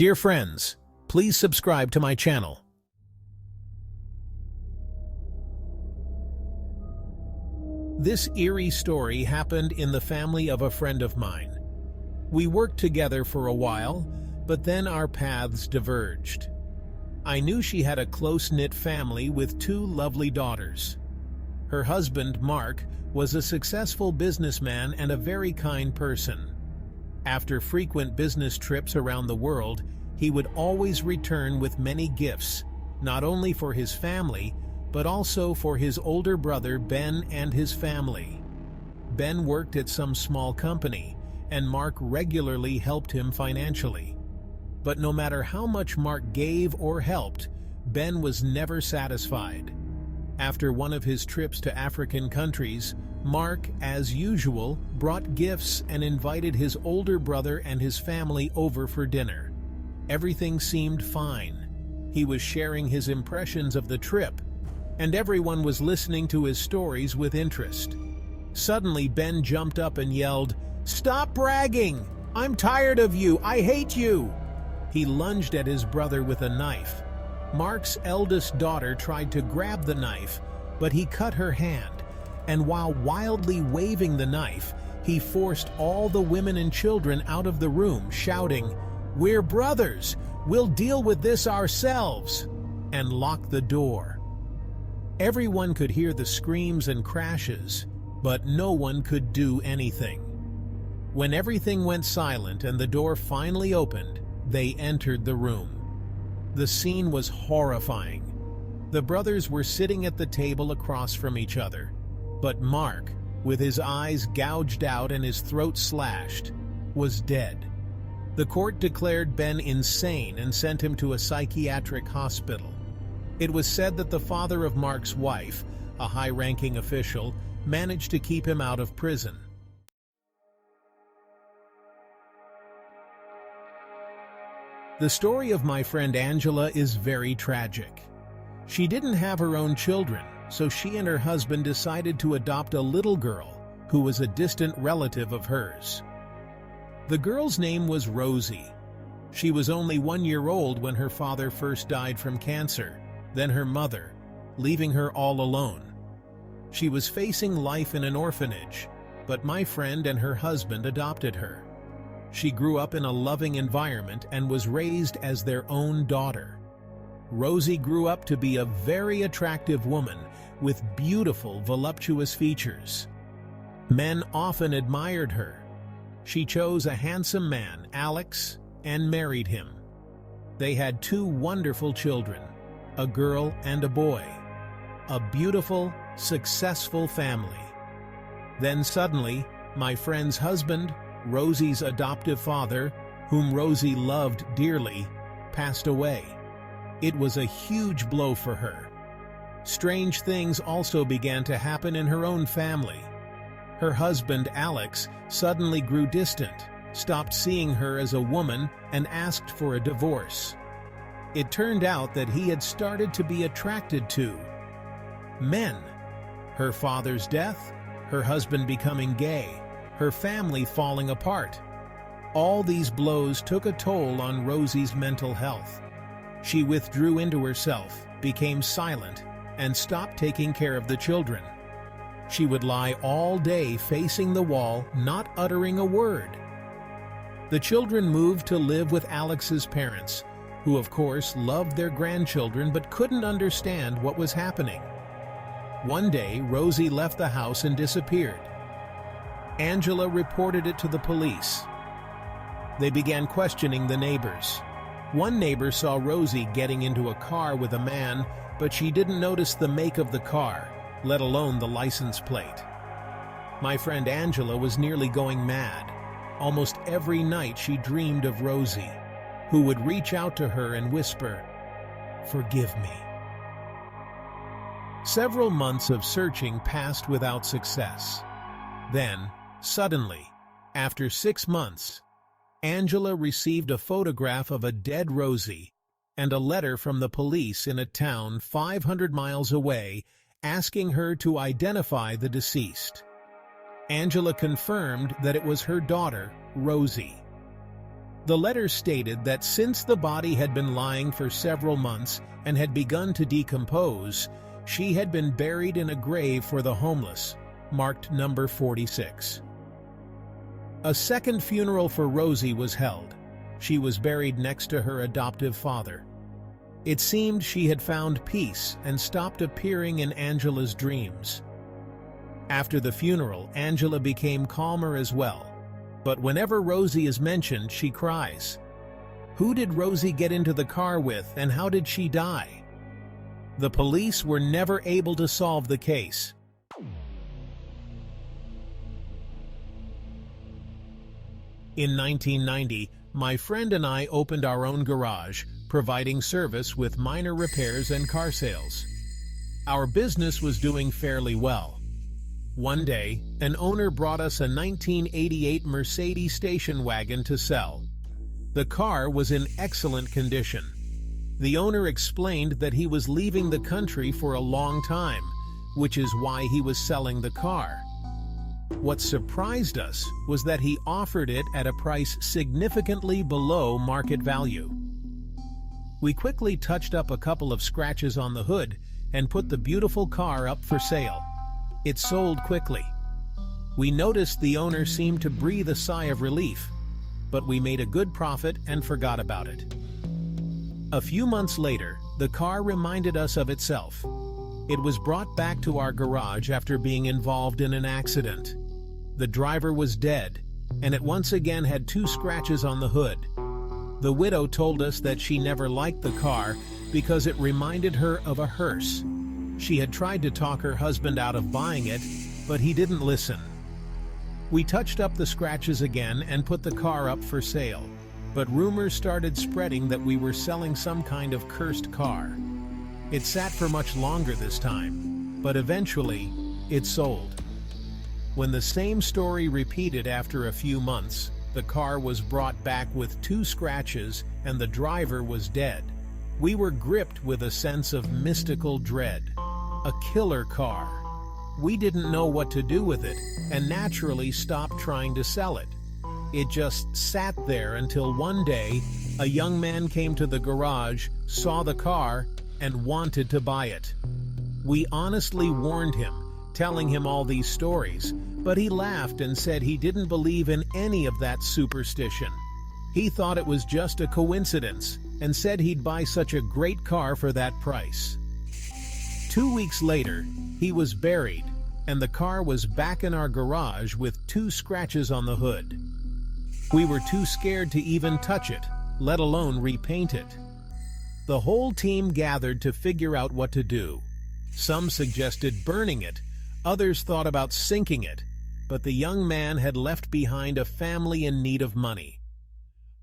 Dear friends, please subscribe to my channel. This eerie story happened in the family of a friend of mine. We worked together for a while, but then our paths diverged. I knew she had a close-knit family with two lovely daughters. Her husband, Mark, was a successful businessman and a very kind person. After frequent business trips around the world, he would always return with many gifts, not only for his family, but also for his older brother Ben and his family. Ben worked at some small company, and Mark regularly helped him financially. But no matter how much Mark gave or helped, Ben was never satisfied. After one of his trips to African countries, Mark, as usual, brought gifts and invited his older brother and his family over for dinner. Everything seemed fine. He was sharing his impressions of the trip, and everyone was listening to his stories with interest. Suddenly, Ben jumped up and yelled, "Stop bragging! I'm tired of you! I hate you!" He lunged at his brother with a knife. Mark's eldest daughter tried to grab the knife, but he cut her hand, and while wildly waving the knife, he forced all the women and children out of the room, shouting, "We're brothers! We'll deal with this ourselves!" and locked the door. Everyone could hear the screams and crashes, but no one could do anything. When everything went silent and the door finally opened, they entered the room. The scene was horrifying. The brothers were sitting at the table across from each other, but Mark, with his eyes gouged out and his throat slashed, was dead. The court declared Ben insane and sent him to a psychiatric hospital. It was said that the father of Mark's wife, a high-ranking official, managed to keep him out of prison. The story of my friend Angela is very tragic. She didn't have her own children, so she and her husband decided to adopt a little girl who was a distant relative of hers. The girl's name was Rosie. She was only 1 year old when her father first died from cancer, then her mother, leaving her all alone. She was facing life in an orphanage, but my friend and her husband adopted her. She grew up in a loving environment and was raised as their own daughter. Rosie grew up to be a very attractive woman with beautiful, voluptuous features. Men often admired her. She chose a handsome man, Alex, and married him. They had two wonderful children, a girl and a boy. A beautiful, successful family. Then suddenly, my friend's husband, Rosie's adoptive father, whom Rosie loved dearly, passed away. It was a huge blow for her. Strange things also began to happen in her own family. Her husband, Alex, suddenly grew distant, stopped seeing her as a woman, and asked for a divorce. It turned out that he had started to be attracted to men. Her father's death, her husband becoming gay, her family falling apart. All these blows took a toll on Rosie's mental health. She withdrew into herself, became silent, and stopped taking care of the children. She would lie all day facing the wall, not uttering a word. The children moved to live with Alex's parents, who of course loved their grandchildren but couldn't understand what was happening. One day, Rosie left the house and disappeared. Angela reported it to the police. They began questioning the neighbors. One neighbor saw Rosie getting into a car with a man, but she didn't notice the make of the car, let alone the license plate. My friend Angela was nearly going mad. Almost every night she dreamed of Rosie, who would reach out to her and whisper, "Forgive me." Several months of searching passed without success. Then, suddenly, after 6 months, Angela received a photograph of a dead Rosie and a letter from the police in a town 500 miles away asking her to identify the deceased. Angela confirmed that it was her daughter, Rosie. The letter stated that since the body had been lying for several months and had begun to decompose, she had been buried in a grave for the homeless, marked number 46. A second funeral for Rosie was held. She was buried next to her adoptive father. It seemed she had found peace and stopped appearing in Angela's dreams. After the funeral, Angela became calmer as well. But whenever Rosie is mentioned, she cries. Who did Rosie get into the car with, and how did she die? The police were never able to solve the case. In 1990, my friend and I opened our own garage, providing service with minor repairs and car sales. Our business was doing fairly well. One day, an owner brought us a 1988 Mercedes station wagon to sell. The car was in excellent condition. The owner explained that he was leaving the country for a long time, which is why he was selling the car. What surprised us was that he offered it at a price significantly below market value. We quickly touched up a couple of scratches on the hood and put the beautiful car up for sale. It sold quickly. We noticed the owner seemed to breathe a sigh of relief, but we made a good profit and forgot about it. A few months later, the car reminded us of itself. It was brought back to our garage after being involved in an accident. The driver was dead, and it once again had 2 scratches on the hood. The widow told us that she never liked the car because it reminded her of a hearse. She had tried to talk her husband out of buying it, but he didn't listen. We touched up the scratches again and put the car up for sale, but rumors started spreading that we were selling some kind of cursed car. It sat for much longer this time, but eventually, it sold. When the same story repeated after a few months, the car was brought back with 2 scratches and the driver was dead. We were gripped with a sense of mystical dread. A killer car. We didn't know what to do with it and naturally stopped trying to sell it. It just sat there until one day, a young man came to the garage, saw the car, and wanted to buy it. We honestly warned him, telling him all these stories, but he laughed and said he didn't believe in any of that superstition. He thought it was just a coincidence and said he'd buy such a great car for that price. 2 weeks later, he was buried, and the car was back in our garage with 2 scratches on the hood. We were too scared to even touch it, let alone repaint it. The whole team gathered to figure out what to do. Some suggested burning it, others thought about sinking it, but the young man had left behind a family in need of money.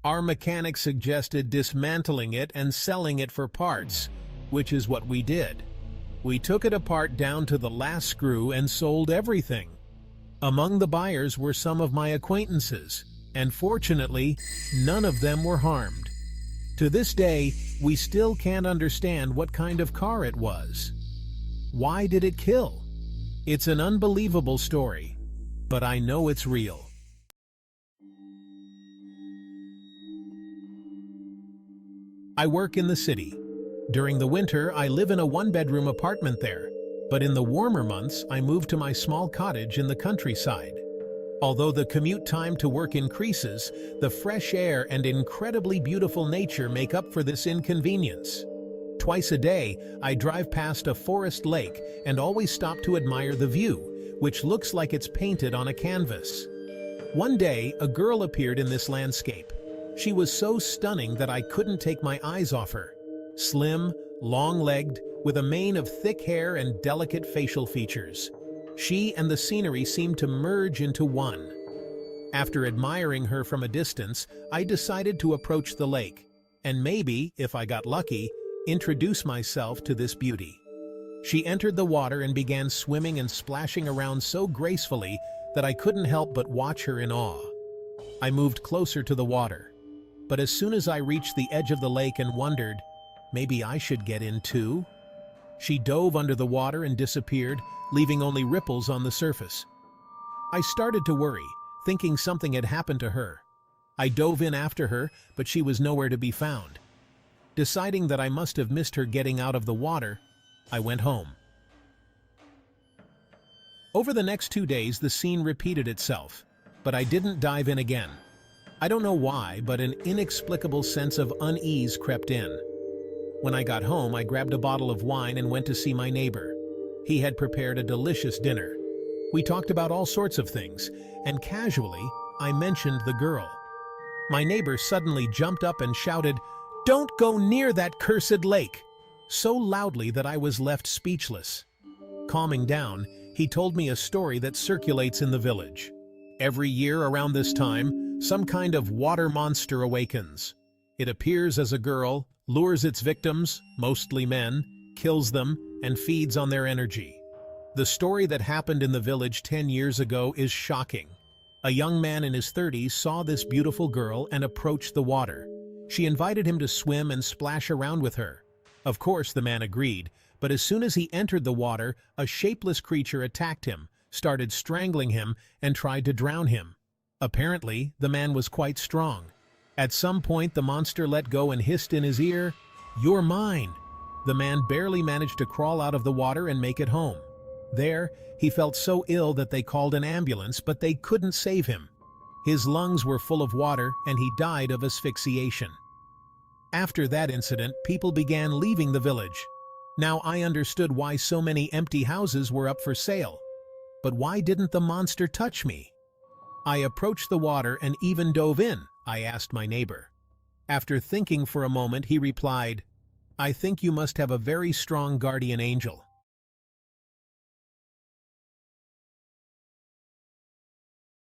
Our mechanic suggested dismantling it and selling it for parts, which is what we did. We took it apart down to the last screw and sold everything. Among the buyers were some of my acquaintances, and fortunately, none of them were harmed. To this day, we still can't understand what kind of car it was. Why did it kill? It's an unbelievable story, but I know it's real. I work in the city. During the winter, I live in a 1-bedroom apartment there, but in the warmer months, I move to my small cottage in the countryside. Although the commute time to work increases, the fresh air and incredibly beautiful nature make up for this inconvenience. Twice a day, I drive past a forest lake and always stop to admire the view, which looks like it's painted on a canvas. One day, a girl appeared in this landscape. She was so stunning that I couldn't take my eyes off her. Slim, long-legged, with a mane of thick hair and delicate facial features. She and the scenery seemed to merge into one. After admiring her from a distance, I decided to approach the lake, and maybe, if I got lucky, introduce myself to this beauty. She entered the water and began swimming and splashing around so gracefully that I couldn't help but watch her in awe. I moved closer to the water, but as soon as I reached the edge of the lake and wondered, maybe I should get in too? She dove under the water and disappeared, leaving only ripples on the surface. I started to worry, thinking something had happened to her. I dove in after her, but she was nowhere to be found. Deciding that I must have missed her getting out of the water, I went home. Over the next 2 days, the scene repeated itself, but I didn't dive in again. I don't know why, but an inexplicable sense of unease crept in. When I got home, I grabbed a bottle of wine and went to see my neighbor. He had prepared a delicious dinner. We talked about all sorts of things, and casually, I mentioned the girl. My neighbor suddenly jumped up and shouted, "Don't go near that cursed lake!" so loudly that I was left speechless. Calming down, he told me a story that circulates in the village. Every year around this time, some kind of water monster awakens. It appears as a girl, lures its victims, mostly men, kills them, and feeds on their energy. The story that happened in the village 10 years ago is shocking. A young man in his 30s saw this beautiful girl and approached the water. She invited him to swim and splash around with her. Of course, the man agreed, but as soon as he entered the water, a shapeless creature attacked him, started strangling him, and tried to drown him. Apparently, the man was quite strong. At some point, the monster let go and hissed in his ear, "You're mine." The man barely managed to crawl out of the water and make it home. There, he felt so ill that they called an ambulance, but they couldn't save him. His lungs were full of water, and he died of asphyxiation. After that incident, people began leaving the village. Now I understood why so many empty houses were up for sale. But why didn't the monster touch me? I approached the water and even dove in, I asked my neighbor. After thinking for a moment, he replied, "I think you must have a very strong guardian angel.